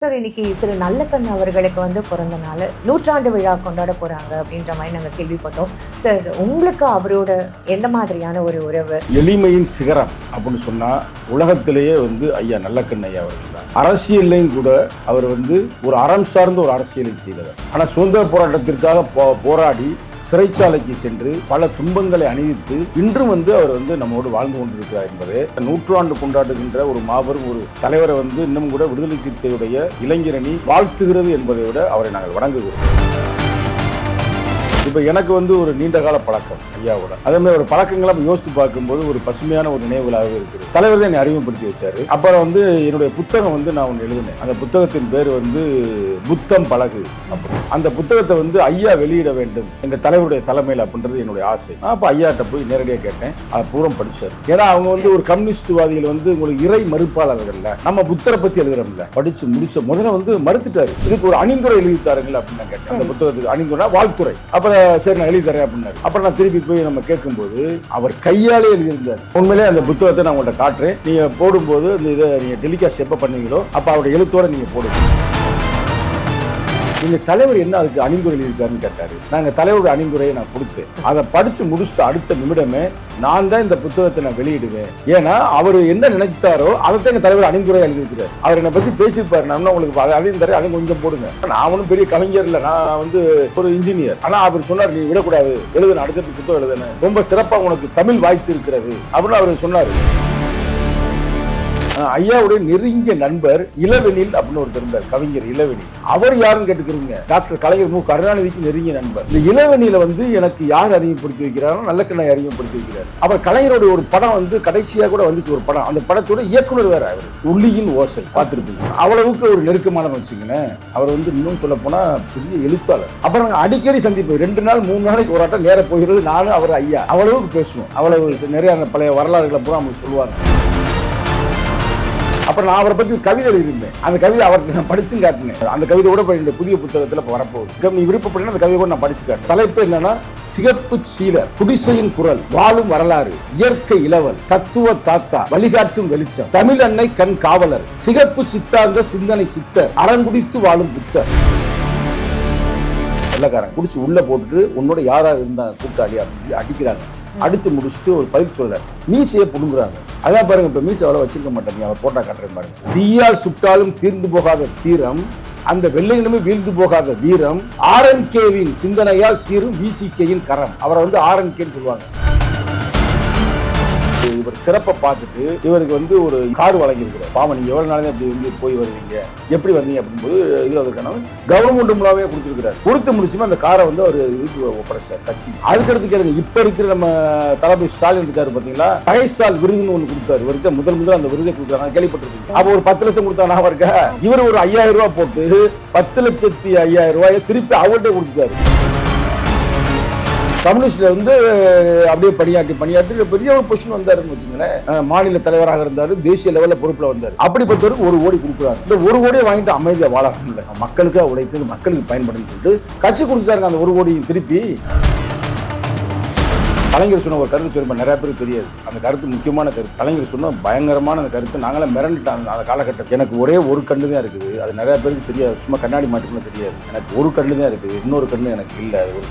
Sir இன்னைக்கு திரு நல்லக்கண் அவர்களுக்கு பிறந்த நாள், நூற்றாண்டு விழா கொண்டாட போறாங்க அப்படின்ற மாதிரி நாங்கள் கேள்விப்பட்டோம். சார் உங்களுக்கு அவரோட எந்த மாதிரியான ஒரு உறவு? எளிமையின் சிகரம் அப்படின்னு சொன்னா உலகத்திலேயே ஐயா நல்லக்கண் ஐயா அவர்கள் தான். அரசியல்லையும் கூட அவர் ஒரு அறம் சார்ந்த ஒரு அரசியலை செய்தவர். ஆனா சுதந்திர போராட்டத்திற்காக போராடி சிறைச்சாலைக்கு சென்று பல துன்பங்களை அணிவித்து இன்றும் அவர் நம்மோடு வாழ்ந்து கொண்டிருக்கிறார் என்பதே நூற்றாண்டு கொண்டாடுகின்ற ஒரு மாபெரும் ஒரு தலைவரை இன்னும் கூட விடுதலை சிறுத்தையுடைய இளைஞரணி வாழ்த்துகிறது என்பதை விட அவரை நாங்கள் வணங்குகிறோம். இப்போ எனக்கு ஒரு நீண்ட கால பழக்கம் ஐயாவோட. அதே மாதிரி ஒரு பழக்கங்களை யோசித்து பார்க்கும்போது ஒரு பசுமையான ஒரு நினைவுகளாகவே இருக்குது. தலைவர் தான் என்னை அறிமுகப்படுத்தி வச்சாரு. அப்புறம் என்னுடைய புத்தகம் நான் ஒன்று எழுதினேன். அந்த புத்தகத்தின் பேர் புத்தம் பழகு. அந்த புத்தகத்தை ஐயா வெளியிட வேண்டும் எங்க தலைவருடைய தலைமையில் அப்படின்றது என்னுடைய ஆசை. அப்போ ஐயாட்ட போய் நேரடியாக கேட்டேன். அதை பூரம் படிச்சார். ஏன்னா அவங்க ஒரு கம்யூனிஸ்ட்வாதிகள் உங்களுக்கு இறை மறுப்பாளர்கள்ல நம்ம புத்தரை பத்தி எழுதுறோம்ல, படிச்சு முடிச்ச முதல்ல மறுத்துட்டாரு. இதுக்கு ஒரு அணிந்துரை எழுதி தாருங்கள் அப்படின்னு நான் கேட்டேன். அந்த புத்தகத்துக்கு அணிந்துரை வாழ்த்துறை. அப்புறம் சரி நான் எழுதி தரேன் அப்படின்னாரு. அப்புறம் நான் திருப்பி போய் நம்ம கேட்கும்போது அவர் கையாலே எழுதியிருந்தார். உண்மையிலே அந்த புத்தகத்தை நான் உங்கள்கிட்ட காட்டுறேன். நீங்க போடும்போது இதை நீங்க டெலிகாஸ்ட் எப்ப பண்ணுவீங்களோ அப்ப அவருடைய எழுத்தோட நீங்க போடுங்க. நீங்க தலைவர் என்ன அதுக்கு அணிந்துரை எழுதியிருக்காருன்னு கேட்டாரு. நாங்க தலைவருடைய அணிந்துரையை நான் கொடுத்தேன். அதை படிச்சு முடிச்சுட்டு அடுத்த நிமிடமே நான் தான் இந்த புத்தகத்தை நான் வெளியிடுவேன். ஏன்னா அவர் என்ன நினைத்தாரோ அதைத்தான் எங்க தலைவர் அணிந்துரை எழுதியிருக்கிறார். அவர் என்னை பத்தி பேசியிருப்பாரு. நான் உங்களுக்கு அதையும் தரேன், அதையும் கொஞ்சம் போடுங்க. நான் ஒன்றும் பெரிய கவிஞர் இல்லை, நான் ஒரு இன்ஜினியர். ஆனா அவர் சொன்னார், நீ விடக்கூடாது, எழுதுன அடுத்த புத்தகம் எழுதுன, ரொம்ப சிறப்பா உனக்கு தமிழ் வாய்த்து இருக்கிறது அப்படின்னு அவர் சொன்னாரு. ஐயாவுடைய நெருங்கிய நண்பர் இளவெனில் அப்படின்னு ஒருத்தர் இருந்தார், கவிஞர் இளவெனில். அவர் யாருன்னு கேட்டுக்கிறீங்க, டாக்டர் கலைஞர் மு கருணாநிதிக்கு நெருங்கிய நண்பர். இந்த இளவெனில எனக்கு யார் அறிமுகப்படுத்தி வைக்கிறாரோ, நல்லக்கண்ணை அறிமுகப்படுத்தி வைக்கிறார். அவர் கலைஞருடைய ஒரு படம் கடைசியா கூட வந்துச்சு, ஒரு படம். அந்த படத்தோட இயக்குனர் வேற அவர், உள்ளியின் ஓசை பார்த்திருப்பீங்க. அவ்வளவுக்கு ஒரு நெருக்கமான வச்சுங்களேன். அவர் இன்னும் சொல்ல போனா பெரிய எழுத்தாளர். அப்புறம் நாங்கள் அடிக்கடி சந்திப்போம். 2 நாள் 3 நாளைக்கு ஒரு ஆட்டம் நேர போகிறது. நானும் அவர் ஐயா அவ்வளவுக்கு பேசுவோம். அவ்வளவு நிறைய அந்த பழைய வரலாறுகளை பூரா அவங்க சொல்லுவாங்க. அப்புறம் நான் அவரை பற்றி கவிதை எழுதியிருந்தேன். அந்த கவிதை அவருக்கு நான் படிச்சும் காட்டினேன். அந்த கவிதை கூட என்னுடைய புதிய புத்தகத்தில் இப்போ வரப்போகுது. நீ விருப்பப்படினா அந்த கவிதை கூட நான் படிச்சு காட்டேன். தலைப்பு என்னன்னா, சிகப்பு சீலர், குடிசையின் குரல், வாழும் வரலாறு, இயற்கை இளவல், தத்துவ தாத்தா, வழிகாட்டும் வெளிச்சம், தமிழ் அன்னை கண் காவலர், சிகப்பு சித்தாந்த சிந்தனை சித்தர், அறங்குடித்து வாழும் புத்தர். வெள்ளக்காரன் குடிச்சு உள்ள போட்டுட்டு உன்னோட யாரா இருந்தா கூட்டாளி அப்படின்னு சொல்லி அடிக்கிறாங்க. அடிச்சு முடிச்சுட்டு ஒரு பதில் சொல்றாரு, மீசையை புடுங்குறாங்க. அதான் பாருங்க, இப்ப மீசை அவ்வளவு வச்சிருக்க மாட்டேன், அவர் போட்டா காட்டுறேன் பாருங்க. தீயால் சுட்டாலும் தீர்ந்து போகாத தீரம், அந்த வெள்ளையினமே வீழ்ந்து போகாத வீரம், ஆர்என்கேவின் சிந்தனையால் சீரும் விசிகேயின் கரம். அவரை ஆர்என்கேன்னு சொல்லுவாங்க. இவர் சிறப்பை பார்த்துட்டு இவருக்கு ஒரு கார் வழங்கியிருக்கிறார். பாவம், நீங்க எவ்வளவு நாளே அப்படி போய் வருவீங்க, எப்படி வந்தீங்க அப்படின்போது இது அதற்கான கவர்மெண்ட் மூலமாவே கொடுத்துருக்கிறார். கொடுத்து முடிச்சுமே அந்த காரை அவர் இதுக்கு ஒப்படைச்சார் கட்சி. அதுக்கடுத்து கேளுங்க, இப்ப இருக்கிற நம்ம தளபதி ஸ்டாலின் இருக்காரு பாத்தீங்களா, பகைசால் விருதுன்னு ஒண்ணு கொடுத்தாரு. இவருக்கு முதல் அந்த விருதை கொடுத்தாங்க, கேள்விப்பட்டிருக்கீங்க. அப்ப ஒரு 10 லட்சம் கொடுத்தா அவருக்கு இவர் ஒரு 5000 ரூபாய் போட்டு 10,05,000 ரூபாயை திருப்பி அவர்கிட்ட கொடுத்துட்டாரு. கம்யூனிஸ்ட்ல அப்படியே பணியாற்றி பெரிய ஒரு பொசிஷன் வந்தாருன்னு வச்சுங்களேன். மாநில தலைவராக இருந்தாரு, தேசிய லெவல்ல பொறுப்புல வந்தாரு. அப்படிப்பட்டவருக்கு 1 கோடி கொடுக்குறாங்க. இந்த 1 கோடியை வாங்கிட்டு அமைதியா வாழ மக்களுக்கு உழைத்து மக்களுக்கு பயன்படுன்னு சொல்லிட்டு கட்சி கொடுத்தாருங்க. அந்த 1 கோடியை திருப்பி கலைஞர் சொன்ன ஒரு கருத்து சொல்லுமா, நிறைய பேருக்கு தெரியாது. அந்த கருத்து முக்கியமான கருத்து. கலைஞர் சொன்ன பயங்கரமான அந்த கருத்து. நாங்களாம் மிரண்டுட்டோம் அந்த காலகட்டத்தில். எனக்கு ஒரே ஒரு கண்ணு தான் இருக்குது, அது நிறைய பேருக்கு தெரியாது. சும்மா கண்ணாடி மாட்டுக்குள்ள தெரியாது. எனக்கு ஒரு கண்ணு தான் இருக்குது, இன்னொரு கண்ணு எனக்கு இல்லை. ஒரு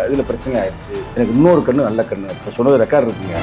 இதுல பிரச்சனை ஆயிடுச்சு. எனக்கு இன்னொரு கண்ணு நல்ல கண்ணு. இப்போ சொன்னது ரெக்கார்டு இருக்குங்க.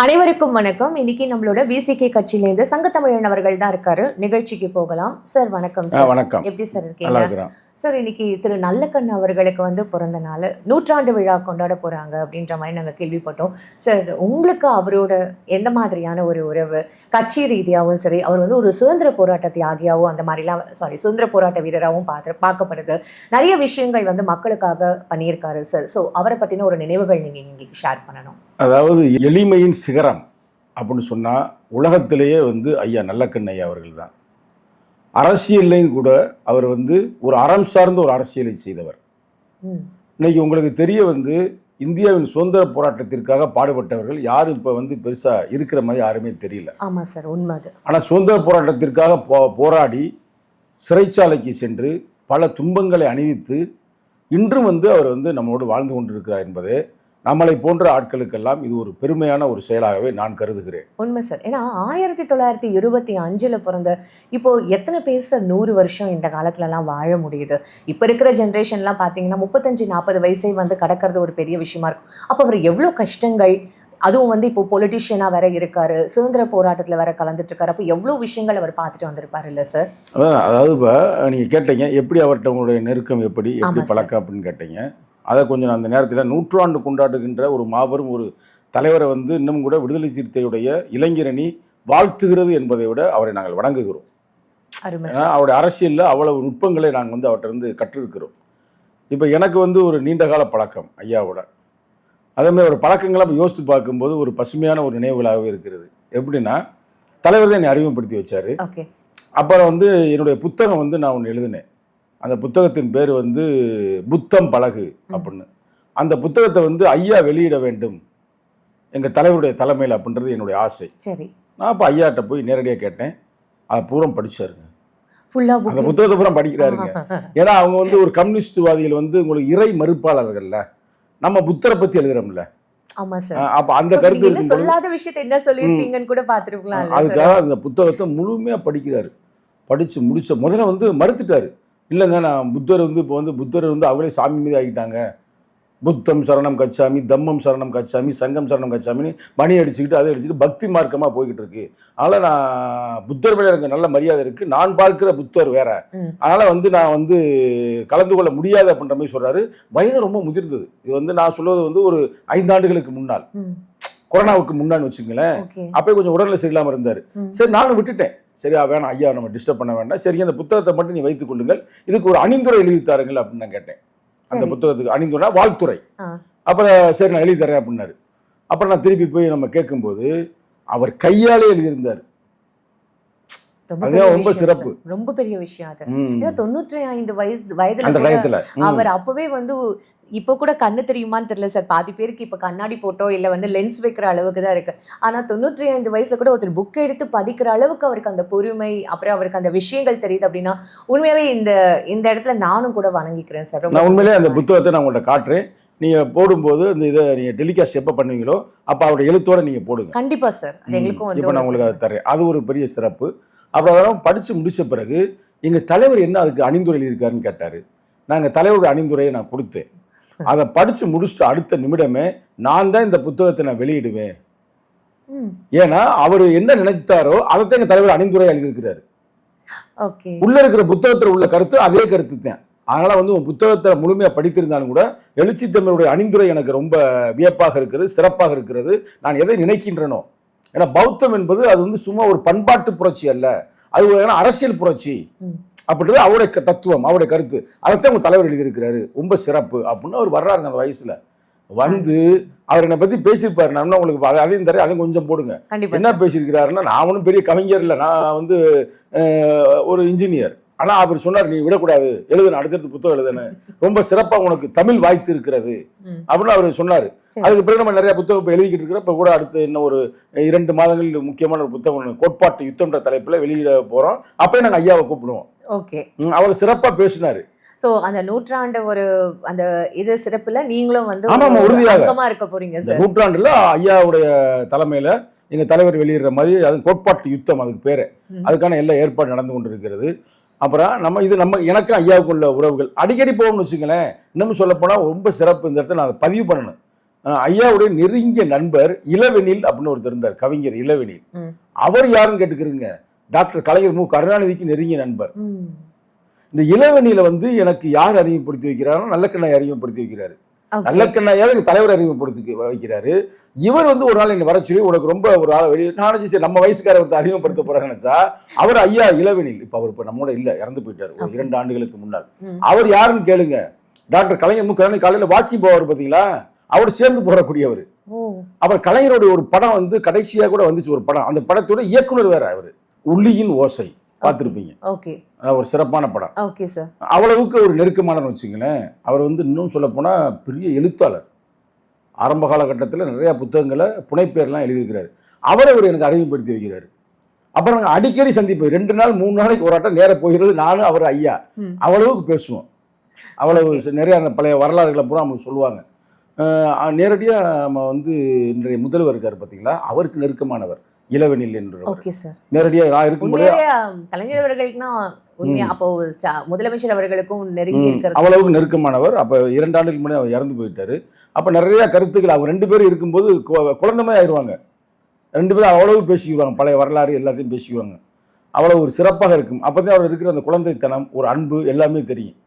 அனைவருக்கும் வணக்கம். இன்னைக்கு நம்மளோட விசிகே கட்சியிலேருந்து சங்கத்தமிழன் அவர்கள் தான் இருக்காரு. நிகழ்ச்சிக்கு போகலாம். சார் வணக்கம். சார் வணக்கம். எப்படி சார் இருக்கீங்க? சார் இன்னைக்கு திரு நல்லக்கண் அவர்களுக்கு பிறந்த நாள், நூற்றாண்டு விழா கொண்டாட போறாங்க அப்படின்ற மாதிரி நாங்கள் கேள்விப்பட்டோம். சார் உங்களுக்கு அவரோட எந்த மாதிரியான ஒரு உறவு? கட்சி ரீதியாகவும் சரி, அவர் ஒரு சுதந்திர போராட்ட தியாகியாகவும் அந்த மாதிரிலாம் சுதந்திர போராட்ட வீரராகவும் பார்க்கப்படுது. நிறைய விஷயங்கள் மக்களுக்காக பண்ணியிருக்காரு சார். ஸோ அவரை பற்றின ஒரு நினைவுகள் நீங்கள் எங்களுக்கு ஷேர் பண்ணணும். அதாவது எளிமையின் சிகரம் அப்படின்னு சொன்னா உலகத்திலேயே ஐயா நல்லக்கண் ஐயா அவர்கள் தான். அரசியல்லையும் கூட அவர் ஒரு அறம் சார்ந்த ஒரு அரசியலை செய்தவர். இன்னைக்கு உங்களுக்கு தெரிய இந்தியாவின் சுதந்திர போராட்டத்திற்காக பாடுபட்டவர்கள் யாரும் இப்போ வந்து பெருசாக இருக்கிற மாதிரி யாருமே தெரியல. ஆமாம் சார், உண்மை அது. ஆனால் சுதந்திர போராட்டத்திற்காக போராடி சிறைச்சாலைக்கு சென்று பல துன்பங்களை அணிவித்து இன்றும் வந்து அவர் வந்து நம்மோடு வாழ்ந்து கொண்டிருக்கிறார் என்பதே நம்மளை போன்ற ஆட்களுக்கெல்லாம் இது ஒரு பெருமையான ஒரு செயலாகவே நான் கருதுகிறேன். உண்மை சார். ஏன்னா 1925 பிறந்த இப்போ எத்தனை பேர் சார் 100 வருஷம் இந்த காலத்துலலாம் வாழ முடியுது? இப்போ இருக்கிற ஜென்ரேஷன்லாம் பார்த்தீங்கன்னா 35-40 வயசே வந்து கடக்கிறது ஒரு பெரிய விஷயமா இருக்கும். அப்போ அவர் எவ்வளோ கஷ்டங்கள், அதுவும் வந்து இப்போ பொலிட்டிஷியனாக வேற இருக்காரு, சுதந்திர போராட்டத்தில் வேற கலந்துட்டு இருக்காரு. அப்போ எவ்வளோ விஷயங்கள் அவர் பார்த்துட்டு வந்திருப்பாரு இல்லை சார்? அதாவது இப்போ நீங்கள் கேட்டீங்க எப்படி அவர்கிட்ட உங்களுடைய நெருக்கம் எப்படி பழக்கம் அப்படின்னு கேட்டீங்க. அதை கொஞ்சம் நான் அந்த நேரத்தில் நூற்றாண்டு கொண்டாடுகின்ற ஒரு மாபெரும் ஒரு தலைவரை வந்து இன்னும் கூட விடுதலை சிறுத்தையுடைய இளைஞரணி வாழ்த்துகிறது என்பதை விட அவரை நாங்கள் வணங்குகிறோம். ஏன்னா அவருடைய அரசியலில் அவ்வளவு நுட்பங்களை நாங்கள் வந்து அவர்கிட்ட இருந்து கற்றிருக்கிறோம். இப்போ எனக்கு வந்து ஒரு நீண்டகால பழக்கம் ஐயாவோட. அதேமாதிரி ஒரு பழக்கங்களை யோசித்து பார்க்கும்போது ஒரு பசுமையான ஒரு நினைவுகளாகவே இருக்கிறது. எப்படின்னா தலைவர் தான் என்னை அறிமுகப்படுத்தி வச்சார். அப்புறம் வந்து என்னுடைய புத்தகம் வந்து நான் ஒன்று எழுதினேன். அந்த புத்தகத்தின் பேர் வந்து புத்தம் பழகு அப்படின்னு. அந்த புத்தகத்தை வந்து ஐயா வெளியிட வேண்டும் எங்கள் தலைவருடைய தலைமையில் அப்படின்றது என்னுடைய ஆசை. சரி, நான் இப்போ ஐயாட்ட போய் நேரடியாக கேட்டேன். அதை பூரா படிச்சாருங்க. அந்த புத்தகத்தை பூரா படிக்கிறாருங்க. ஏன்னா அவங்க வந்து ஒரு கம்யூனிஸ்ட்வாதிகள் வந்து உங்களுக்கு இறை மறுப்பாளர்கள்ல, நம்ம புத்தரை பற்றி எழுதுறோம்ல. அப்ப அந்த கருத்து சொல்லாத விஷயத்தை என்ன சொல்லிருப்பீங்கன்னு கூட பார்த்துருக்கலாம். அதுக்காக அந்த புத்தகத்தை முழுமையாக படிக்கிறாரு. படித்து முடிச்ச முதல்ல வந்து மறுத்துட்டாரு. இல்லைங்க, நான் புத்தர் வந்து இப்போ வந்து புத்தர் வந்து அவங்களே சாமி மீது ஆகிட்டாங்க. புத்தம் சரணம் கச்சாமி, தம்மம் சரணம் கச்சாமி, சங்கம் சரணம் கச்சாமின்னு மணி அடிச்சுக்கிட்டு அதை அடிச்சுட்டு பக்தி மார்க்கமாக போய்கிட்டு இருக்கு. அதனால் நான் புத்தர் மேலே எனக்கு நல்ல மரியாதை இருக்குது, நான் பார்க்குற புத்தர் வேற, அதனால் வந்து நான் வந்து கலந்து கொள்ள முடியாது அப்படின்ற மாதிரி சொல்கிறாரு. வயது ரொம்ப முதிர்ந்தது. இது வந்து நான் சொல்வது வந்து ஒரு 5 ஆண்டுகளுக்கு முன்னால், கொரோனாவுக்கு முன்னான்னு வச்சுங்களேன். அப்போ கொஞ்சம் உடல்நிலை சரியில்லாமல் இருந்தார். சரி, நானும் விட்டுட்டேன். சரி, வேணாம் ஐயா, நம்ம டிஸ்டர்ப் பண்ண வேண்டாம், சரி அந்த புத்தகத்தை மட்டும் நீ வைத்துக் கொள்ளுங்கள், இதுக்கு ஒரு அணிந்துரை எழுதி தாருங்கள் அப்படின்னு நான் கேட்டேன். அந்த புத்தகத்துக்கு அணிந்துரை வாழ்த்துறை. அப்புறம் சரி நான் எழுதி தரேன் அப்படின்னாரு. அப்புறம் நான் திருப்பி போய் நம்ம கேட்கும்போது அவர் கையாலே எழுதியிருந்தார். ரொம்ப சிறப்பு, ரொம்ப பெரிய விஷயம் அது. 95 வயதுல அவர் அப்பவே வந்து இப்போ கூட கண்ணு தெரியுமான்னு தெரியல சார், பாதி பேருக்கு இப்போ கண்ணாடி போட்டோ இல்லை வந்து லென்ஸ் வைக்கிற அளவுக்கு தான் இருக்கு. ஆனால் 95 வயசுல கூட ஒருத்தர் புக் எடுத்து படிக்கிற அளவுக்கு அவருக்கு அந்த பொறுமை, அப்புறம் அவருக்கு அந்த விஷயங்கள் தெரியுது அப்படின்னா உண்மையாவே இந்த இடத்துல நானும் கூட வணங்கிக்கிறேன் சார். நான் உண்மையிலே அந்த புத்தகத்தை நான் உங்கள்கிட்ட காட்டுறேன். நீங்கள் போடும்போது இந்த இதை நீங்கள் டெலிகாஸ்ட் எப்போ பண்ணுவீங்களோ அப்போ அவருடைய எழுத்தோடு நீங்கள் போடுங்க. கண்டிப்பாக சார், அது எங்களுக்கும் இப்போ நான் உங்களுக்கு அதை தரேன். அது ஒரு பெரிய சிறப்பு. அப்புறம் அதெல்லாம் படித்து முடித்த பிறகு எங்கள் தலைவர் என்ன அதுக்கு அணிந்துரை எழுதியிருக்காருன்னு கேட்டார். நாங்கள் தலைவருடைய அணிந்துரையை நான் கொடுத்தேன். அதை படித்து முடிச்சுட்டு அடுத்த நிமிடமே நான் தான் இந்த புத்தகத்தை நான் வெளியிடுவேன். ஏன்னா அவர் என்ன நினைத்தாரோ அதைத்தான் எங்கள் தலைவர் அணிந்துரை எழுதியிருக்கிறாரு. உள்ள இருக்கிற புத்தகத்தில் உள்ள கருத்து அதே கருத்து தான். அதனால வந்து உன் புத்தகத்தை முழுமையாக படித்திருந்தாலும் கூட எழுச்சி தமிழுடைய அணிந்துரை எனக்கு ரொம்ப வியப்பாக இருக்கிறது, சிறப்பாக இருக்கிறது. நான் எதை நினைக்கின்றனோ, ஏன்னா பௌத்தம் என்பது அது வந்து சும்மா ஒரு பண்பாட்டு புரட்சி அல்ல, அது ஒரு அரசியல் புரட்சி அப்படின்றது அவருடைய தத்துவம், அவருடைய கருத்து. அதைத்தான் உங்க தலைவர் எழுதியிருக்கிறாரு, ரொம்ப சிறப்பு அப்படின்னு அவர் வர்றாருங்க. அந்த வயசுல வந்து அவர் என்னை பத்தி பேசியிருப்பாரு. நான் உங்களுக்கு அதையும் தரேன், அதையும் கொஞ்சம் போடுங்க. என்ன பேசியிருக்கிறாருன்னா, நான் ஒன்றும் பெரிய கவிஞர் இல்லை, நான் வந்து ஒரு இன்ஜினியர். ஆனால் அவர் சொன்னார், நீ விடக்கூடாது, எழுதுன அடுத்தடுத்து புத்தகம் எழுதுன, ரொம்ப சிறப்பாக உனக்கு தமிழ் வாய்த்து இருக்கிறது அப்படின்னு அவர் சொன்னார். அதுக்கு பிறகு நம்ம நிறைய புத்தகம் எழுதிக்கிட்டு இருக்கிறோம். இப்போ கூட அடுத்து இன்னும் ஒரு 2 மாதங்கள் முக்கியமான ஒரு புத்தகம் கோட்பாட்டு யுத்தம்ன்ற தலைப்பில் வெளியிட போகிறோம். அப்போ நாங்கள் ஐயாவை கூப்பிடுவோம். அவர் சிறப்பாக பேசினார். ஸோ அந்த நூற்றாண்டு ஒரு அந்த இது சிறப்புல நீங்களும் வந்து உறுதியாக இருக்க போறீங்க சார். நூற்றாண்டுல ஐயாவுடைய தலைமையில் எங்கள் தலைவர் வெளியிடுற மாதிரி அது கோட்பாட்டு யுத்தம் அதுக்கு பேர். அதுக்கான எல்லா ஏற்பாடு நடந்து கொண்டு இருக்கிறது. அப்புறம் நம்ம எனக்கும் ஐயாவுக்கும் உள்ள உறவுகள் அடிக்கடி போகணும்னு வச்சுங்களேன். இன்னமும் சொல்ல போனால் ரொம்ப சிறப்பு. இந்த இடத்துல நான் அதை பதிவு பண்ணணும். ஐயாவுடைய நெருங்கிய நண்பர் இளவெனில் அப்படின்னு ஒருத்தர் இருந்தார், கவிஞர் இளவெனில். அவர் யாருன்னு கேட்டுக்கிறீங்க, டாக்டர் கலைஞர் மு கருணாநிதிக்கு நெருங்கிய நண்பர். இந்த இளவெனியில வந்து எனக்கு யார் அறிமுகப்படுத்தி வைக்கிறாரோ, நல்லக்கண்ணாய் அறிமுகப்படுத்தி வைக்கிறாரு. நல்லக்கண்ணாயாவை எங்கள் தலைவர் அறிமுகப்படுத்தி வைக்கிறாரு. இவர் வந்து ஒரு நாள் என்னை வர சொல்லி, உனக்கு ரொம்ப ஒரு ஆளை வெளியே நானும் சரி நம்ம வயசுக்கார ஒருத்தர் அறிமுகப்படுத்த போறாங்கன்னு நினைச்சா அவர் ஐயா இளவெனில். இப்போ அவர் இப்போ நம்மோட இல்லை, இறந்து போயிட்டார் ஒரு 2 ஆண்டுகளுக்கு முன்னால். அவர் யாருன்னு கேளுங்க, டாக்டர் கலைஞர் மு கருணாநிதி காலையில் வாக்கிங் போவார் பார்த்தீங்களா, அவர் சேர்ந்து போறக்கூடியவர். அவர் கலைஞருடைய ஒரு படம் வந்து கடைசியாக கூட வந்துச்சு, ஒரு படம். அந்த படத்தோட இயக்குனர் வேற அவர், உள்ளியின் ஓசை பார்த்துருப்பீங்க. ஒரு சிறப்பான படம். அவ்வளவுக்கு ஒரு நெருக்கமான வச்சுங்களேன். அவர் வந்து இன்னும் சொல்ல போனா பெரிய எழுத்தாளர். ஆரம்ப காலகட்டத்தில் நிறையா புத்தகங்களை புனைப்பேர்லாம் எழுதியிருக்கிறாரு. அவரை அவர் எனக்கு அறிமுகப்படுத்தி வைக்கிறாரு. அப்புறம் நாங்கள் அடிக்கடி சந்திப்போம். 2 நாள் 3 நாளைக்கு ஒரு ஆட்டம் நேராக போகிறது. நானும் அவர் ஐயா அவ்வளவுக்கு பேசுவோம். அவ்வளவு நிறைய அந்த பழைய வரலாறுகளை பூரா அவங்க சொல்லுவாங்க. நேரடியாக நம்ம வந்து இன்றைய முதல்வர் இருக்கார் பார்த்தீங்களா, அவருக்கு நெருக்கமானவர் இளவெனில் என்று. நேரடியாக நான் இருக்கும்போது கலைஞர் அவர்களுக்குன்னா அப்போ முதலமைச்சர் அவர்களுக்கும் நெருங்கி இருக்கிறது, அவ்வளவுக்கு நெருக்கமானவர். அப்போ 2 ஆண்டுகளுக்கு முன்னாடி அவர் இறந்து போயிட்டாரு. அப்போ நிறைய கருத்துக்கள் அவங்க 2 பேரும் இருக்கும்போது குழந்தைமே ஆயிடுவாங்க. 2 பேரும் அவ்வளவு பேசிக்குவாங்க, பழைய வரலாறு எல்லாத்தையும் பேசிக்குவாங்க. அவ்வளோ ஒரு சிறப்பாக இருக்கும். அப்போ தான் அவர் இருக்கிற அந்த குழந்தைத்தனம், ஒரு அன்பு எல்லாமே தெரியும்.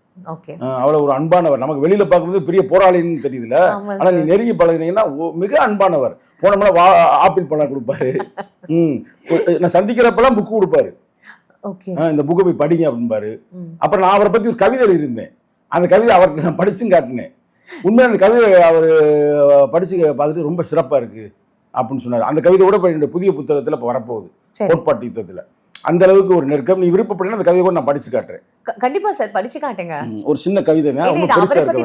அவ்வளோ ஒரு அன்பானவர். நமக்கு வெளியில் பார்க்கும்போது பெரிய போராளின்னு தெரியுதுல, ஆனால் நீ நெருங்கி பழகினீங்கன்னா மிக அன்பானவர். போனோம்னா ஆப்பிள் பழம் கொடுப்பாரு. நான் சந்திக்கிறப்பெல்லாம் புக்கு கொடுப்பாரு. இந்த புக்கை போய் படிங்க அப்படின்பாரு. அப்புறம் நான் அவரை பற்றி ஒரு கவிதை எழுதியிருந்தேன். அந்த கவிதை அவருக்கு நான் படிச்சும் காட்டினேன். உண்மையாக அந்த கவிதை அவர் படிச்சு பார்த்துட்டு ரொம்ப சிறப்பாக இருக்குது அப்படின்னு சொன்னார். அந்த கவிதை கூட இப்போ என்னுடைய புதிய புத்தகத்தில் இப்போ வரப்போகுது, கோட்பாட்டு யுத்தத்தில். அந்த அளவுக்கு ஒரு நெருக்கம். நீ விருப்பப்படினா அந்த கவிதை கூட நான் படிச்சு காட்டுறேன். கண்டிப்பா சார், படிச்சு காட்டுங்க. ஒரு சின்ன கவிதை தான், ரொம்ப பெருசா இருக்கு.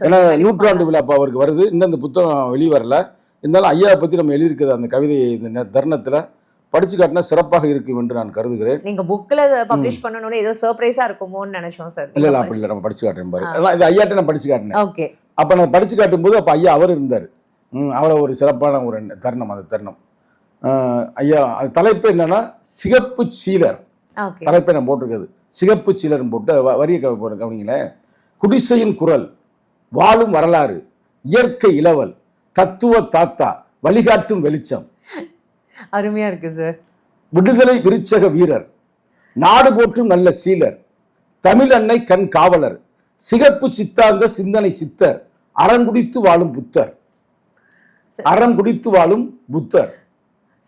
ஏன்னா 100ஆண்டு விழா அப்போ அவருக்கு வருது. இன்னும் அந்த புத்தகம் வெளிவரல. இருந்தாலும் ஐயாவை பற்றி நம்ம எழுதியிருக்கிறது அந்த கவிதை இந்த தருணத்தில் படிச்சு காட்டினா சிறப்பாக இருக்கும் என்று நான் கருதுகிறேன். நீங்க புக்ல பப்ளிஷ் பண்ணணும்னு ஏதோ சர்ப்ரைஸா இருக்குமோன்னு நினைச்சோம் சார். இல்ல அப்படி இல்லை, நம்ம படிச்சு காட்டுறேன் பாரு. இது ஐயாட்ட நான் படிச்சு காட்டினேன். அப்போ நான் படிச்சு காட்டும் போது அப்போ ஐயா அவர் இருந்தார். அவ்வளோ ஒரு சிறப்பான ஒரு தருணம் அந்த தருணம். ஐயா அது தலைப்பு என்னன்னா சிகப்பு சீலர். தலைப்பை நான் போட்டிருக்கிறது சிகப்பு சீலர்னு போட்டு வரிய கவனிங்களேன். குடிசையின் குரல், வாழும் வரலாறு, இயற்கை இளவல், தத்துவ தாத்தா, வழிகாட்டும் வெளிச்சம். அருமையா இருக்கு சார். விடுதலை விருச்சக வீரர், நாடு போற்றும் நல்ல சீலர், தமிழ் அன்னை கண் காவலர், சிகப்பு சித்தாந்த சிந்தனை சித்தர், அறங்குடித்து வாழும் புத்தர். அறங்குடித்து வாழும் புத்தர்.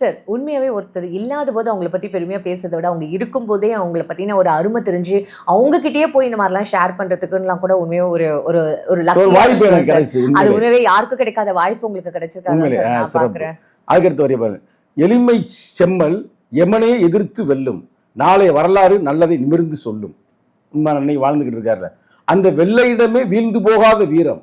சார், உண்மையாவே ஒருத்தர் இல்லாத போது அவங்கள பத்தி பெருமையா பேசுறதை விட அவங்க இருக்கும் போதே அவங்கள பத்தின ஒரு அருமை தெரிஞ்சு அவங்க கிட்டயே போய் இந்த மாதிரிலாம் ஷேர் பண்றதுக்குலாம் கூட உண்மையா ஒரு ஒரு ஒரு வாய்ப்பு எனக்கு கிடைச்சு. அது உண்மையாவே யாருக்கும் கிடைக்காத வாய்ப்பு உங்களுக்கு கிடைச்சிருக்காங்க. அதுக்கடுத்து வரைய பாருங்க. எளிமை செம்மல் எமனே எதிர்த்து வெல்லும், நாளைய வரலாறு நல்லதை நிமிர்ந்து சொல்லும். அன்னைக்கு வாழ்ந்துகிட்டு இருக்காரு. அந்த வெள்ளையிடமே வீழ்ந்து போகாத வீரம்,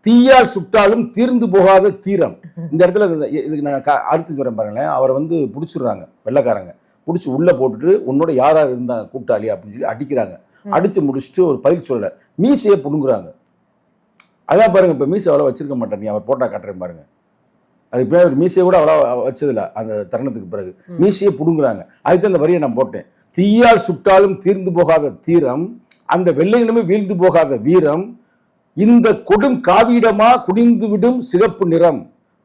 தீயால் சுட்டாலும் தீர்ந்து போகாத தீரம். இந்த இடத்துல இதுக்கு நான் அடுத்து சொல்றேன் பாருங்களேன். அவரை வந்து பிடிச்சிடுறாங்க வெள்ளைக்காரங்க. பிடிச்சி உள்ளே போட்டுட்டு உன்னோட யார் யார் இருந்தாங்க கூட்டாளி அப்படின்னு சொல்லி அடிக்கிறாங்க. அடித்து முடிச்சுட்டு ஒரு பதில் சொல்ல மீசையை பிடுங்குறாங்க. அதான் பாருங்க, இப்போ மீசை அவ்வளோ வச்சிருக்க மாட்டேன். நீ அவர் போட்டா காட்டுறேன் பாருங்க. அதுக்கு பின்னாடி ஒரு மீசையை கூட அவ்வளோ வச்சதில்லை. அந்த தருணத்துக்கு பிறகு மீசையை பிடுங்குறாங்க. அதுக்கு அந்த வரியை நான் போட்டேன். தீயால் சுட்டாலும் தீர்ந்து போகாத தீரம், அந்த வெள்ளையினமே வீழ்ந்து போகாத வீரம், இந்த கொடும் காவிடமா குடிந்து விடும் சிகப்பு நிறம்,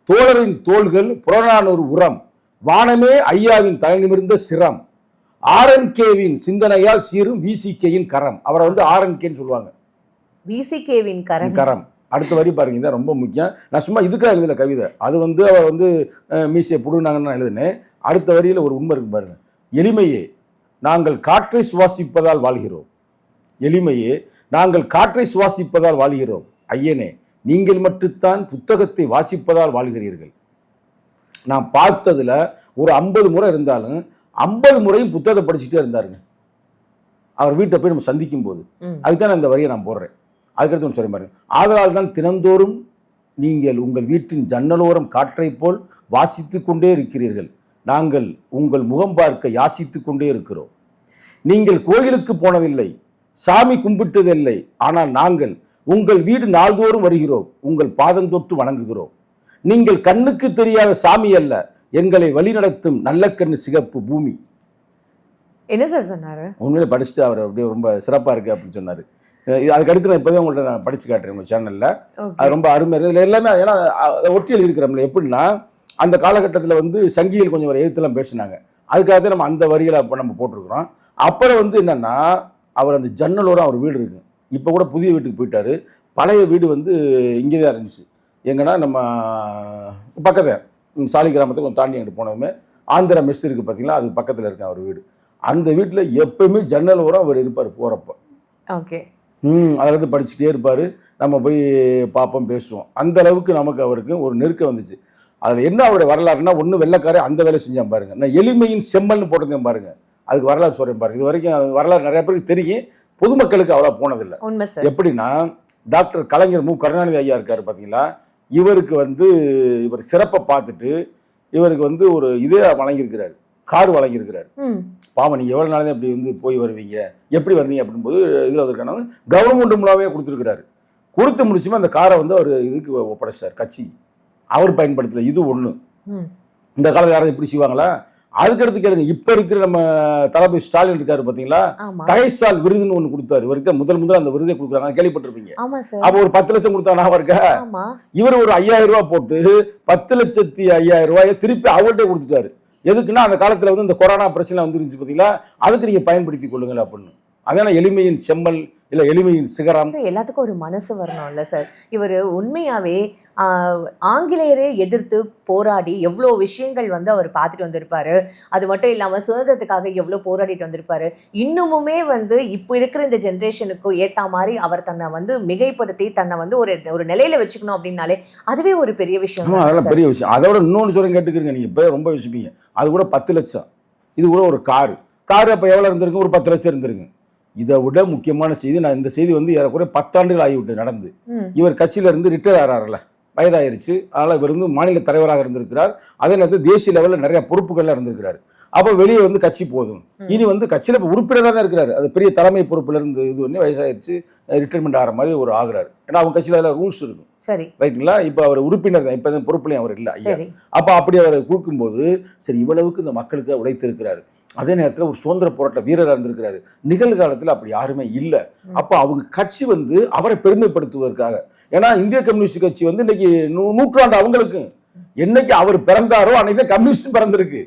தோழரின் தோள்கள் புறநானூறு உரம், வானமே ஐயாவின் தலை நிமிர்ந்த சிரம், ஆர்என்கேவின் சிந்தனையால் சீரும் விசிகேயின் கரம். அவரை வந்து ஆர்என்கேன்னு சொல்லுவாங்க, விசிகேவின் கரம். அடுத்த வரி பாருங்க, இதான் ரொம்ப முக்கியம். நான் சும்மா இதுக்காக எழுதல கவிதை. அது வந்து அவர் வந்து மீசையை புடுங்கினாங்கன்னு நான் எழுதினேன். அடுத்த வரியில் ஒரு உண்மை இருக்கு பாருங்க. எளிமையே நாங்கள் காற்றை சுவாசிப்பதால் வாழ்கிறோம், எளிமையே நாங்கள் காற்றை சுவாசிப்பதால் வாழ்கிறோம், ஐயனே நீங்கள் மட்டும்தான் புத்தகத்தை வாசிப்பதால் வாழ்கிறீர்கள். நான் பார்த்ததுல ஒரு 50 முறை இருந்தாலும் 50 முறையும் புத்தகத்தை படிச்சுட்டே இருந்தாருங்க அவர் வீட்டை போய் நம்ம சந்திக்கும் போது. அதுதான் இந்த வரியை நான் போடுறேன். அதுக்கடுத்து சொல்லி பாருங்க. ஆதலால் தான் தினந்தோறும் நீங்கள் உங்கள் வீட்டின் ஜன்னலோரம் காற்றை போல் வாசித்து கொண்டே இருக்கிறீர்கள், நாங்கள் உங்கள் முகம் பார்க்க யாசித்து கொண்டே இருக்கிறோம். நீங்கள் கோயிலுக்கு போனதில்லை, சாமி கும்பிட்டதில்லை, ஆனால் நாங்கள் உங்கள் வீடு நாள்தோறும் வருகிறோம், உங்கள் பாதம் தொட்டு வணங்குகிறோம். நீங்கள் கண்ணுக்கு தெரியாத சாமி அல்ல, எங்களை வழிநடத்தும் நல்ல கண்ணு சிகப்பு பூமி. என்ன சார் சொன்னாரு? உண்மையிலே படிச்சுட்டு அவர் அப்படியே ரொம்ப சிறப்பாக இருக்கு அப்படின்னு சொன்னார். அதுக்கடுத்து நான் இப்போதான் உங்கள்கிட்ட நான் படிச்சு காட்டுறேன் உங்கள் சேனலில். அது ரொம்ப அருமையாக இருக்குது. இதில் எல்லாமே ஏன்னா ஒட்டி எழுதியிருக்கிறோம்ல. எப்படின்னா அந்த காலகட்டத்தில் வந்து சங்கிகள் கொஞ்சம் ஒரு எழுத்துலாம் பேசினாங்க. அதுக்காக தான் நம்ம அந்த வரிகளை அப்போ நம்ம போட்டிருக்கிறோம். அப்புறம் வந்து என்னென்னா அவர் அந்த ஜன்னலோரம் அவர் வீடு இருக்குது. இப்போ கூட புதிய வீட்டுக்கு போயிட்டார். பழைய வீடு வந்து இங்கே தான் இருந்துச்சு. எங்கன்னா நம்ம பக்கத்தில் சாலி கிராமத்தை கொஞ்சம் தாண்டி அங்கிட்டு போனதுமே ஆந்திரா மெஸ் இருக்குது பார்த்தீங்களா, அது பக்கத்தில் இருக்கேன் அவர் வீடு. அந்த வீட்டில் எப்போயுமே ஜன்னல் ஓரம் அவர் இருப்பார் போகிறப்ப. ஓகே. அதில் படிச்சுட்டே இருப்பார். நம்ம போய் பார்ப்போம், பேசுவோம். அந்த அளவுக்கு நமக்கு அவருக்கு ஒரு நெருக்கம் வந்துச்சு. அதில் என்ன அவருடைய வரலாறுனா, ஒன்று வெள்ளைக்காரே அந்த வேலை செஞ்சான் பாருங்க. நான் எளிமையின் செம்மல்னு போட்டிருந்தேன் பாருங்க. அதுக்கு வரலாறு சொல்கிறேன் பாருங்க. இது வரைக்கும் அது வரலாறு நிறைய பேருக்கு தெரியும், பொதுமக்களுக்கு அவ்வளோ போனதில்லை. எப்படின்னா டாக்டர் கலைஞர் மு கருணாநிதி ஐயா இருக்கார் பார்த்தீங்களா, இவருக்கு வந்து இவர் சிறப்பை பார்த்துட்டு இவருக்கு வந்து ஒரு இதே வழங்கியிருக்கிறாரு, கார் வழங்கியிருக்கிறாரு. பாவம் நீங்கள் எவ்வளோ நாள் இப்படி வந்து போய் வருவீங்க, எப்படி வந்தீங்க அப்படின்போது இதில் வந்திருக்கான கவர்மெண்ட் மூலமாகவே கொடுத்துருக்கிறாரு. கொடுத்து முடிச்சுமே அந்த காரை வந்து அவர் இதுக்கு ஒப்படைச்சார், கட்சி அவர் பயன்படுத்தல. இது ஒன்று. இந்த காலத்தில் யாரும் இப்படி செய்வாங்களா? அதுக்கடுத்து கேளுங்க, இப்ப இருக்கிற நம்ம தளபதி ஸ்டாலின் இருக்காரு பாத்தீங்களா, தகைசால் விருதுன்னு ஒண்ணு கொடுத்தாரு. இவருக்கு முதல் அந்த விருதை கொடுக்குறாங்க, கேள்விப்பட்டிருப்பீங்க. அப்ப ஒரு 10 லட்சம் கொடுத்தா நான் இருக்கா, இவர் ஒரு 5000 ரூபாய் போட்டு 10,05,000 ரூபாயை திருப்பி அவர்கிட்ட கொடுத்துட்டாரு. எதுக்குன்னா அந்த காலத்துல வந்து இந்த கொரோனா பிரச்சனை வந்துருந்துச்சு பாத்தீங்களா, அதுக்கு நீங்க பயன்படுத்தி கொள்ளுங்கள் அப்படின்னு. அதான எளிமையின் செம்மல், இல்ல எளிமையின் சிகரம். எல்லாத்துக்கும் ஒரு மனசு வரணும்ல சார். இவர் உண்மையாவே ஆங்கிலேயரே எதிர்த்து போராடி எவ்வளோ விஷயங்கள் வந்து அவர் பார்த்துட்டு வந்திருப்பாரு. அது மட்டும் இல்லாமல் சுதந்திரத்துக்காக எவ்வளோ போராடிட்டு வந்திருப்பாரு. இன்னுமுமே வந்து இப்போ இருக்கிற இந்த ஜென்ரேஷனுக்கு ஏற்ற மாதிரி அவர் தன்னை வந்து மிகைப்படுத்தி தன்னை வந்து ஒரு நிலையில வச்சுக்கணும் அப்படின்னாலே அதுவே ஒரு பெரிய விஷயம். அதெல்லாம் பெரிய விஷயம். அதோட இன்னொன்று சொல்ல கேட்டுக்கிறீங்க, நீங்கள் இப்போ ரொம்ப யோசிப்பீங்க, அது கூட 10 லட்சம், இது கூட ஒரு காரு அப்போ எவ்வளோ இருந்திருக்கு, ஒரு 10 லட்சம் இருந்திருக்கு. இதை விட முக்கியமான செய்தி, நான் இந்த செய்தி வந்து ஏறக்குறைய 10 ஆண்டுகள் ஆகிவிட்டு நடந்து. இவர் கட்சியில இருந்து ரிட்டையர் ஆகிறார்ல, வயதாயிருச்சு. அதனால் இவர் வந்து மாநில தலைவராக இருந்திருக்கிறார். அதே நேரத்தில் தேசிய லெவலில் நிறைய பொறுப்புகள்லாம் இருந்திருக்கிறார். அப்போ வெளியே வந்து கட்சி போதும், இனி வந்து கட்சியில் இப்போ உறுப்பினராக தான் இருக்கிறாரு. அது பெரிய தலைமை பொறுப்புல இருந்து இது பண்ணி வயசாயிருச்சு, ரிட்டைர்மெண்ட் ஆகிற மாதிரி ஒரு ஆகிறாரு. ஏன்னா அவங்க கட்சியில் அதில் ரூல்ஸ் இருக்கும், சரி ரைட்டுங்களா? இப்போ அவர் உறுப்பினர் தான், இப்போ பொறுப்புலையும் அவர் இல்லை ஐயா. அப்போ அப்படி அவர் கொடுக்கும்போது சரி, இவ்வளவுக்கு இந்த மக்களுக்கு உழைத்திருக்கிறாரு. அதே நேரத்தில் ஒரு சுதந்திர போராட்ட வீரராக இருந்திருக்கிறாரு. நிகழ்காலத்தில் அப்படி யாருமே இல்லை. அப்போ அவங்க கட்சி வந்து அவரை பெருமைப்படுத்துவதற்காக, ஏன்னா இந்திய கம்யூனிஸ்ட் கட்சி வந்து இன்னைக்கு நூற்றாண்டு அவங்களுக்கு, என்னைக்கு அவர் பிறந்தாரோ அன்னைக்கு கம்யூனிஸ்ட் பிறந்திருக்கு.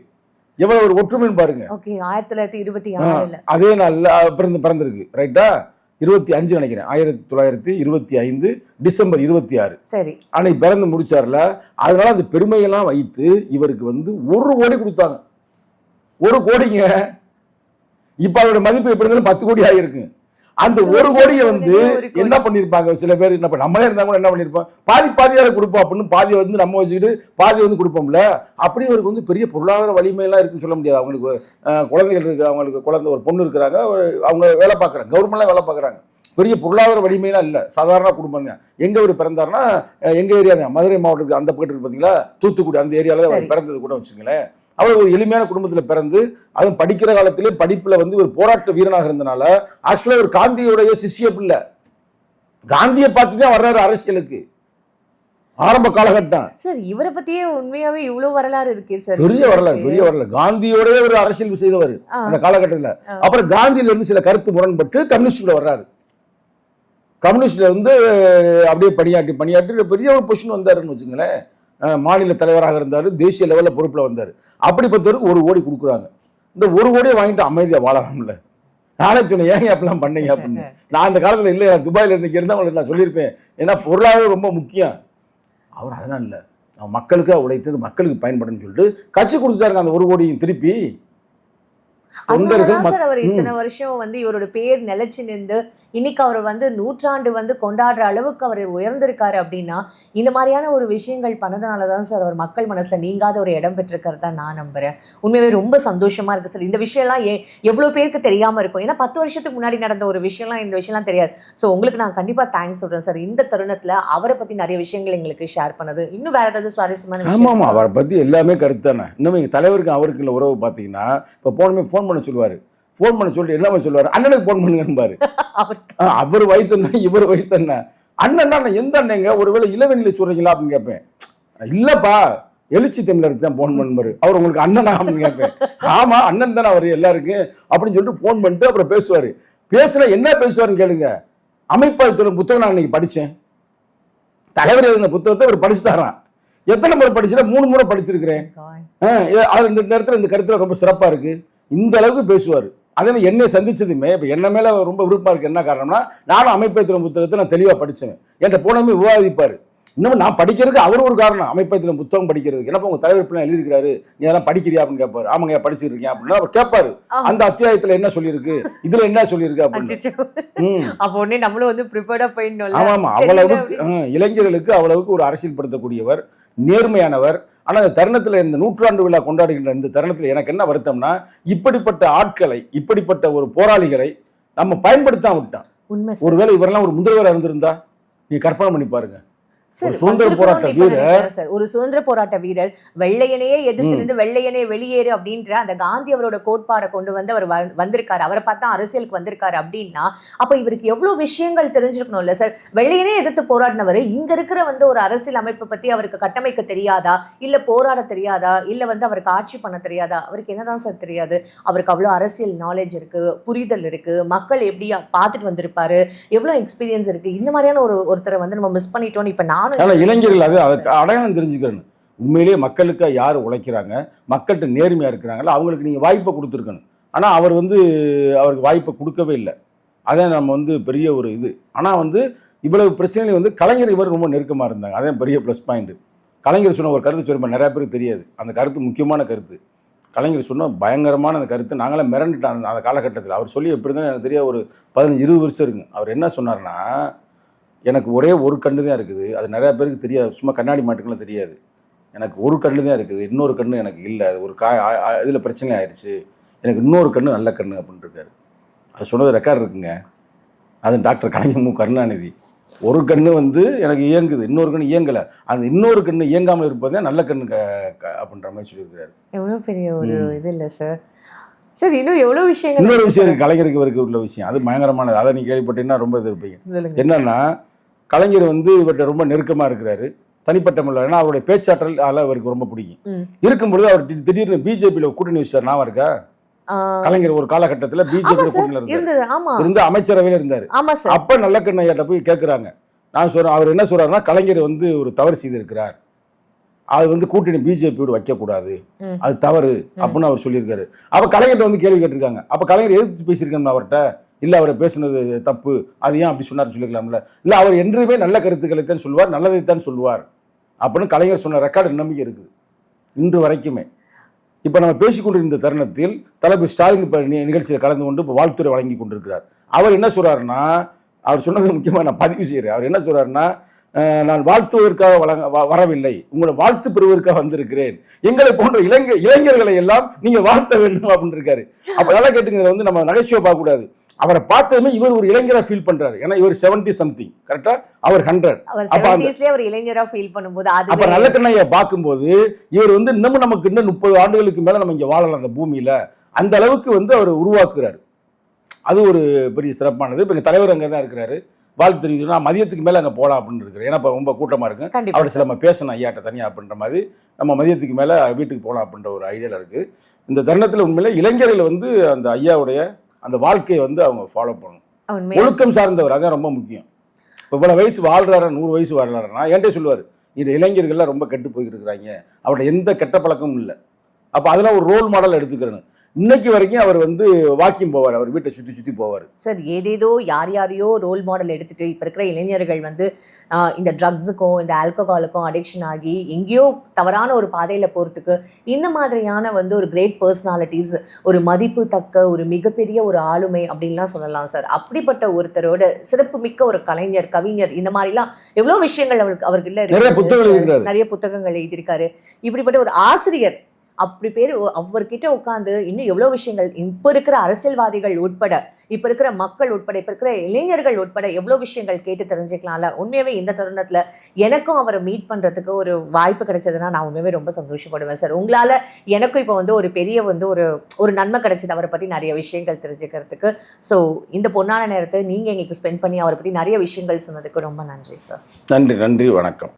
எவ்வளவு ஒரு ஒற்றுமைன்னு பாருங்க. 1926 அதே நாள்ல பிறந்திருக்கு, ரைட்டா? 25 நினைக்கிறேன், 1925 டிசம்பர் 26 சரி அன்னைக்கு பிறந்து முடிச்சார்ல. அதனால அந்த பெருமையெல்லாம் வைத்து இவருக்கு வந்து 1 கோடி கொடுத்தாங்க. 1 கோடிங்க. இப்ப அவரோட மதிப்பு எப்படி இருந்தாலும் 10 கோடி ஆகிருக்கு. அந்த 1 கோடியை வந்து என்ன பண்ணிருப்பாங்க சில பேர், என்ன நம்மளே இருந்தா கூட என்ன பண்ணிருப்போம், பாதியாக கொடுப்போம் அப்படின்னு பாதியை வந்து நம்ம வச்சுக்கிட்டு பாதியை வந்து கொடுப்போம்ல. அப்படி அவருக்கு வந்து பெரிய பொருளாதார வலிமையெல்லாம் இருக்குன்னு சொல்ல முடியாது. அவங்களுக்கு குழந்தைகள் இருக்கு, அவங்களுக்கு குழந்தை ஒரு பொண்ணு இருக்கிறாங்க, அவங்க வேலை பார்க்குறாங்க, கவர்மெண்ட்லாம் வேலை பார்க்குறாங்க. பெரிய பொருளாதார வலிமையெல்லாம் இல்லை, சாதாரண குடும்பம் தான். எங்கே அவர் பிறந்தாருன்னா எங்கள் ஏரியா தான், மதுரை மாவட்டத்துக்கு அந்த பக்கத்து இருக்கு பார்த்தீங்களா, தூத்துக்குடி, அந்த ஏரியாவில் தான் அவர் பிறந்தது கூட வச்சுங்களேன். அவர் ஒரு எளிமையான குடும்பத்தில் பிறந்து, அதுவும் படிக்கிற காலத்திலே படிப்புல வந்து ஒரு போராட்ட வீரனாக இருந்தனால, ஆக்சுவலா ஒரு காந்தியோடைய சிஷ்ய பிள்ளை, காந்தியை பார்த்து தான் வர்றாரு அரசியலுக்கு. ஆரம்ப காலகட்டம் சார். இவரை பத்தியே உண்மையாவே இவ்வளவு வரலாறு இருக்கு சார், பெரிய வரலாறு. காந்தியோடய ஒரு அரசியல் செய்தவர் அந்த காலகட்டத்தில். அப்புறம் காந்தியில இருந்து சில கருத்து முரண்பட்டு கம்யூனிஸ்ட்ல வர்றாரு. கம்யூனிஸ்ட்ல வந்து அப்படியே பணியாற்றி பெரிய ஒரு பொசிஷன் வந்தாருன்னு வச்சுங்களேன். மாநில தலைவராக இருந்தார், தேசிய லெவலில் பொறுப்பில் வந்தார். அப்படிப்பட்டவருக்கு 1 கோடி கொடுக்குறாங்க. இந்த 1 கோடியை வாங்கிட்டு அமைதியாக வாழலாம்ல. நானே சொன்னேன், ஏன் அப்படிலாம் பண்ணீங்க அப்படின்னு. நான் அந்த காலத்தில் இல்லை, துபாயில் இருந்து இருந்தால் நான் சொல்லியிருப்பேன். ஏன்னா பொருளாதாரம் ரொம்ப முக்கியம். அவர் அதெல்லாம் இல்லை, அவன் மக்களுக்காக உழைத்தது மக்களுக்கு பயன்படுன்னு சொல்லிட்டு கட்சி கொடுத்தாருங்க அந்த 1 கோடியும் திருப்பி. அவர் இத்தனை வருஷம் வந்து இவரோட பேர் நிலைச்சு நின்று இன்னைக்கு அவர் வந்து 100 வந்து கொண்டாடுற அளவுக்கு அவர் உயர்ந்திருக்காரு அப்படின்னா இந்த மாதிரியான ஒரு விஷயங்கள் பண்ணதுனாலதான் சார் அவர் மக்கள் மனசுல நீங்காத ஒரு இடம் பெற்றிருக்கிறதா நான் நம்புறேன். உண்மையாவே ரொம்ப சந்தோஷமா இருக்கு சார். இந்த விஷயம்லாம் எவ்வளவு பேருக்கு தெரியாம இருக்கும். ஏன்னா 10 வருஷத்துக்கு முன்னாடி நடந்த ஒரு விஷயம்லாம் இந்த விஷயம்லாம் தெரியாது. ஸோ உங்களுக்கு நான் கண்டிப்பா தேங்க்ஸ் சொல்றேன் சார். இந்த தருணத்துல அவரை பத்தி நிறைய விஷயங்கள் எங்களுக்கு ஷேர் பண்ணது. இன்னும் வேற ஏதாவது சுவாரஸ்யமான? ஆமாம், அவரை பத்தி எல்லாமே கருத்து தானே. இன்னும் எங்க தலைவருக்கு அவருக்கு இல்லை உறவு பார்த்தீங்கன்னா, இப்போ ஃபோன் பண்ண சொல்லுவாரு. ஃபோன் பண்ண சொல்லிட்டு என்ன சொல்லுவாரு, அண்ணனுக்கு ஃபோன் பண்ணுங்கன்னு. அவர் வயசு என்ன, இவர் வயசு என்ன, அண்ணன் எந்த அண்ணங்க, ஒருவேளை இளவெளியில சொல்றீங்களா அப்படின்னு கேட்பேன். இல்லப்பா, எழுச்சி தமிழருக்கு தான் ஃபோன் பண்ணுவாரு. அவர் உங்களுக்கு அண்ணனா அப்படின்னு கேட்பேன். ஆமா, அண்ணன் தானே அவர் எல்லாருக்கும் அப்படின்னு சொல்லிட்டு ஃபோன் பண்ணிட்டு அப்புறம் பேசுவாரு. பேசுனா என்ன பேசுவாருன்னு கேளுங்க. அமைப்பாளர் புத்தகம் நான் இன்னைக்கு படித்தேன், தலைவர் எழுதின புத்தகத்தை அவர் படிச்சுட்டாராம். எத்தனை முறை படிச்சுன்னா 3 முறை படிச்சிருக்கிறேன். இந்த நேரத்தில் இந்த கருத்துல ரொம்ப சிறப்பா இருக்கு, இந்த அளவுக்கு பேசுவார். அதே மாதிரி என்னை சந்திச்சதுமே இப்போ என்ன மேலே ரொம்ப விருப்பமாக இருக்கு. என்ன காரணம்னா, நானும் அமைப்பேத்திரம் புத்தகத்தை நான் தெளிவாக படித்தேன். என்கிட்ட போனமே விவாதிப்பார். இன்னும் நான் படிக்கிறதுக்கு அவர் ஒரு காரணம், அமைப்பேத்திரம் புத்தகம் படிக்கிறதுக்கு. என்னப்பா உங்கள் தலைவர் பிள்ளை எழுதியிருக்காரு, நீ அதெல்லாம் படிக்கிறியா அப்படின்னு கேட்பாரு. ஆமாங்க படிச்சுட்டு இருக்கேன் அப்படின்னா அவர் கேட்பாரு, அந்த அத்தியாயத்தில் என்ன சொல்லியிருக்கு, இதுல என்ன சொல்லியிருக்கு அப்படின்னு. அப்போ நம்மளும் வந்து ப்ரிப்பேர்டா போயிடணும். ஆமாம், அவ்வளவுக்கு இளைஞர்களுக்கு அவ்வளவுக்கு ஒரு அரசியல்படுத்தக்கூடியவர், நேர்மையானவர். ஆனால் இந்த தருணத்தில், இந்த 100ஆண்டு விழா கொண்டாடுகின்ற இந்த தருணத்தில் எனக்கு என்ன வருத்தம்னா, இப்படிப்பட்ட ஆட்களை, இப்படிப்பட்ட ஒரு போராளிகளை நம்ம பயன்படுத்தாம விட்டோம். ஒருவேளை இவரெல்லாம் ஒரு முதல்வராக இருந்திருந்தா நீ கற்பனை பண்ணி பாருங்க, ஒரு சுதந்திர போராட்ட வீரர் ஒரு சுதந்திர போராட்ட வீரர் வெள்ளையனையே எதிர்த்து வெள்ளையனே வெளியேறு அப்படின்ற அந்த காந்தி அவரோட கோட்பாடை கொண்டு வந்து அவர் வந்திருக்காரு. அவரை பார்த்தா அரசியலுக்கு வந்திருக்காரு அப்படின்னா அப்ப இவருக்கு எவ்வளவு விஷயங்கள் தெரிஞ்சிருக்கணும்ல சார். வெள்ளையனே எதிர்த்து போராடினவர் இங்க இருக்கிற ஒரு அரசியல் அமைப்பை பத்தி அவருக்கு கட்டமைக்க தெரியாதா, இல்ல போராட தெரியாதா, இல்ல அவருக்கு ஆட்சி பண்ண தெரியாதா? அவருக்கு என்னதான் சார் தெரியாது? அவருக்கு அவ்வளவு அரசியல் நாலேஜ் இருக்கு, புரிதல் இருக்கு, மக்கள் எப்படி பார்த்துட்டு வந்திருப்பாரு, எவ்வளவு எக்ஸ்பீரியன்ஸ் இருக்கு. இந்த மாதிரியான ஒருத்தரை நம்ம மிஸ் பண்ணிட்டோம். இப்ப இளைஞர்கள் அது அடையாளம் தெரிஞ்சுக்கணும். உண்மையிலேயே மக்களுக்கு யார் உழைக்கிறாங்க, மக்கள்கிட்ட நேர்மையாக இருக்கிறாங்களோ அவங்களுக்கு நீங்கள் வாய்ப்பை கொடுத்துருக்கணும். ஆனால் அவருக்கு வாய்ப்பை கொடுக்கவே இல்லை. அதான் நம்ம பெரிய ஒரு இது. ஆனால் இவ்வளவு பிரச்சனைகள் கலைஞர் இவர் ரொம்ப நெருக்கமாக இருந்தாங்க. அதான் பெரிய ப்ளஸ் பாயிண்ட். கலைஞர் சொன்ன ஒரு கருத்து சொல்லுமா, நிறையா பேருக்கு தெரியாது. அந்த கருத்து முக்கியமான கருத்து. கலைஞர் சொன்ன பயங்கரமான அந்த கருத்து. நாங்களாம் மிரண்டுட்டோம் அந்த காலகட்டத்தில். அவர் சொல்லி எப்படி தான் எனக்கு தெரியாது, ஒரு 15-20 வருஷம் இருக்குங்க. அவர் என்ன சொன்னார்னா, எனக்கு ஒரே ஒரு கண்ணு தான் இருக்குது, அது நிறையா பேருக்கு தெரியாது, சும்மா கண்ணாடி மாட்டுக்கெல்லாம் தெரியாது. எனக்கு ஒரு கண்ணு தான் இருக்குது, இன்னொரு கண்ணு எனக்கு இல்லை, அது ஒரு இதில் பிரச்சனை ஆயிடுச்சு, எனக்கு இன்னொரு கண்ணு நல்ல கண்ணு அப்படின்னு இருக்காரு. அது சொன்னது ரெக்கார்டு இருக்குங்க. அது டாக்டர் கலைஞர் மு கருணாநிதி. ஒரு கண்ணு எனக்கு இயங்குது, இன்னொரு கண்ணு இயங்கலை, அந்த இன்னொரு கண்ணு இயங்காமல் இருப்பதே நல்ல கண்ணு அப்படின்ற மாதிரி சொல்லியிருக்கிறாரு. எவ்வளோ பெரிய ஒரு இது இல்லை சார். சார் இன்னும் எவ்வளோ விஷயங்கள், இன்னொரு விஷயம் இருக்குது கலைஞருக்கு இவருக்கு உள்ள விஷயம், அது பயங்கரமானது. அதை நீ கேள்விப்பட்டீங்கன்னா ரொம்ப எதிர்ப்பீங்க. என்னன்னா, கலைஞர் இவர்கிட்ட ரொம்ப நெருக்கமாக இருக்கிறாரு, தனிப்பட்ட முறையில். ஏன்னா அவருடைய பேச்சாற்றல் அதெல்லாம் அவருக்கு ரொம்ப பிடிக்கும். இருக்கும்பொழுது அவர் திடீர்னு பிஜேபியில் கூட்டணி வச்சார். நான் இருக்கா, கலைஞர் ஒரு காலகட்டத்தில் பிஜேபியில் கூட்டணியில் இருந்து அமைச்சரவையில் இருந்தார். அப்ப நல்லக்கண்ணையாட்ட போய் கேட்குறாங்க. நான் சொல்றேன், அவர் என்ன சொல்றாருன்னா, கலைஞர் ஒரு தவறு செய்திருக்கிறார், அது கூட்டணி பிஜேபியோடு வைக்கக்கூடாது, அது தவறு அப்படின்னு அவர் சொல்லியிருக்காரு. அப்ப கலைஞர்கிட்ட கேள்வி கேட்டிருக்காங்க. அப்ப கலைஞர் எதிர்த்து பேசியிருக்கணும் அவர்கிட்ட, இல்லை அவரை பேசுனது தப்பு, அது ஏன் அப்படி சொன்னார்னு சொல்லிக்கலாம்ல. இல்லை, அவர் என்றுமே நல்ல கருத்துக்களைத்தான் சொல்வார், நல்லதைத்தான் சொல்வார் அப்படின்னு கலைஞர் சொன்ன ரெக்கார்டு நம்பிக்கை இருக்குது இன்று வரைக்குமே. இப்போ நம்ம பேசிக்கொண்டிருந்த தருணத்தில் தளபதி ஸ்டாலின் இப்போ நிகழ்ச்சியில் கலந்து கொண்டு இப்போ வாழ்த்துறை வழங்கி கொண்டிருக்கிறார். அவர் என்ன சொல்கிறாருன்னா, அவர் சொன்னது முக்கியமாக நான் பதிவு செய்கிறேன். அவர் என்ன சொல்கிறாருன்னா, நான் வாழ்த்துவதற்காக வரவில்லை, உங்களை வாழ்த்து பெறுவதற்காக வந்திருக்கிறேன், எங்களை போன்ற இளைஞர்களை எல்லாம் நீங்கள் வாழ்த்த வேண்டும் அப்படின்னு இருக்காரு. அப்போ நல்லா கேட்டுங்க, நம்ம நகைச்சுவை பார்க்கக்கூடாது. அவரை பார்த்ததுமே இவர் ஒரு இளைஞரா ஃபீல் பண்றாரு. ஏன்னா இவர் 70 சம்திங், கரெக்டா, அவர் 100. அவர் இளைஞரா ஃபீல் பண்ணும்போது அப்ப நல்லக்கண்ணையை பார்க்கும்போது இவர் இன்னமும் நமக்கு இன்னும் 30 ஆண்டுகளுக்கு மேல நம்ம இங்க வாழலாம் அந்த பூமியில, அந்த அளவுக்கு அவர் உருவாக்குறாரு. அது ஒரு பெரிய சிறப்பானது. இப்ப தலைவர் அங்கே தான் இருக்கிறாரு, வாழ்த்து தெரிவிக்கணும். நான் மதியத்துக்கு மேல அங்கே போகலாம் அப்படின்னு இருக்கிறேன். ஏன்னா இப்போ ரொம்ப கூட்டமா இருக்கு, அவர் சில நம்ம பேசணும் ஐயாட்ட தனியா அப்படின்ற மாதிரி, நம்ம மதியத்துக்கு மேல வீட்டுக்கு போகலாம் அப்படின்ற ஒரு ஐடியால இருக்கு. இந்த தருணத்தில் உண்மையில இளைஞர்கள் அந்த ஐயாவுடைய அந்த வாழ்க்கையை அவங்க ஃபாலோ பண்ணணும். ஒழுக்கம் சார்ந்தவர், அதான் ரொம்ப முக்கியம். இப்போ இவ்வளோ வயசு வாழ்றாரு, 100 வயசு வாழ்றாருன்னா என்கிட்ட சொல்லுவார், இந்த இளைஞர்கள்லாம் ரொம்ப கெட்டு போய்கிட்டு இருக்கிறாங்க, அவர்கிட்ட எந்த கெட்ட பழக்கமும் இல்லை. அப்போ அதெல்லாம் ஒரு ரோல் மாடல் எடுத்துக்கிறேன்னு. இன்னைக்கு வரைக்கும் அவர் வாக்கிங் போவார், அவர் வீட்டை சுற்றி சுற்றி போவார். சார் ஏதேதோ யாரையோ ரோல் மாடல் எடுத்துட்டு இப்போ இருக்கிற இளைஞர்கள் இந்த ட்ரக்ஸுக்கும் இந்த ஆல்கஹாலுக்கும் அடிக்ஷன் ஆகி எங்கேயோ தவறான ஒரு பாதையில் போகிறதுக்கு இந்த மாதிரியான ஒரு கிரேட் பர்சனாலிட்டிஸ், ஒரு மதிப்பு தக்க ஒரு மிகப்பெரிய ஒரு ஆளுமை அப்படின்லாம் சொல்லலாம் சார். அப்படிப்பட்ட ஒருத்தரோட சிறப்பு மிக்க ஒரு கலைஞர், கவிஞர், இந்த மாதிரிலாம் எவ்வளோ விஷயங்கள் அவருக்கு இல்லை, நிறைய புத்தகங்கள் எழுதியிருக்காரு. இப்படிப்பட்ட ஒரு ஆசிரியர், அப்படி பேர் அவர்கிட்ட உட்காந்து இன்னும் எவ்வளோ விஷயங்கள் இப்போ இருக்கிற அரசியல்வாதிகள் உட்பட, இப்போ இருக்கிற மக்கள் உட்பட, இப்போ இருக்கிற இளைஞர்கள் உட்பட எவ்வளோ விஷயங்கள் கேட்டு தெரிஞ்சுக்கலாம்ல. உண்மையாகவே இந்த தருணத்தில் எனக்கும் அவரை மீட் பண்ணுறதுக்கு ஒரு வாய்ப்பு கிடைச்சதுன்னா நான் உண்மையாகவே ரொம்ப சந்தோஷப்படுவேன் சார். உங்களால் எனக்கும் இப்போ ஒரு பெரிய ஒரு நன்மை கிடைச்சது, அவரை பற்றி நிறைய விஷயங்கள் தெரிஞ்சுக்கிறதுக்கு. ஸோ இந்த பொன்னான நேரத்தை நீங்கள் எங்களுக்கு ஸ்பெண்ட் பண்ணி அவரை பற்றி நிறைய விஷயங்கள் சொன்னதுக்கு ரொம்ப நன்றி சார். நன்றி, வணக்கம்.